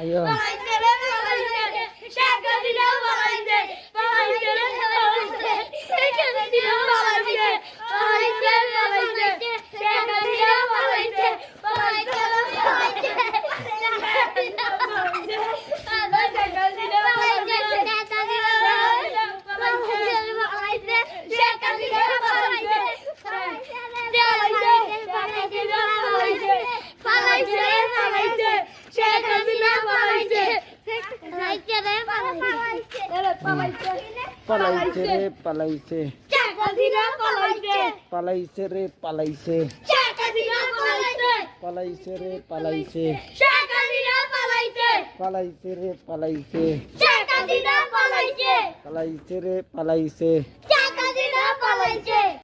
আইও পালাইছে রে পালাইছে শেখ হাসিনা পালাইছে পালাইছে রে পালাইছে শেখ হাসিনা পালাইছে পালাইছে পালাইছে শেখ হাসিনা পালাইছে পালাইছে পালাইছে শেখ হাসিনা পালাইছে শেখ হাসিনা পালাইছে পালাইছে শেখ হাসিনা পালাইছে পালাইছে পালাইছে শেখ হাসিনা পালাইছে পালাইছে রে পালাইছে পালাইছে রে পালাইছে শেখ হাসিনা পালাইছে পালাইছে রে পালাইছে শেখ হাসিনা পালাইছে পালাইছে রে পালাইছে শেখ হাসিনা পালাইছে পালাইছে রে পালাইছে শেখ হাসিনা পালাইছে পালাইছে রে পালাইছে শেখ হাসিনা পালাইছে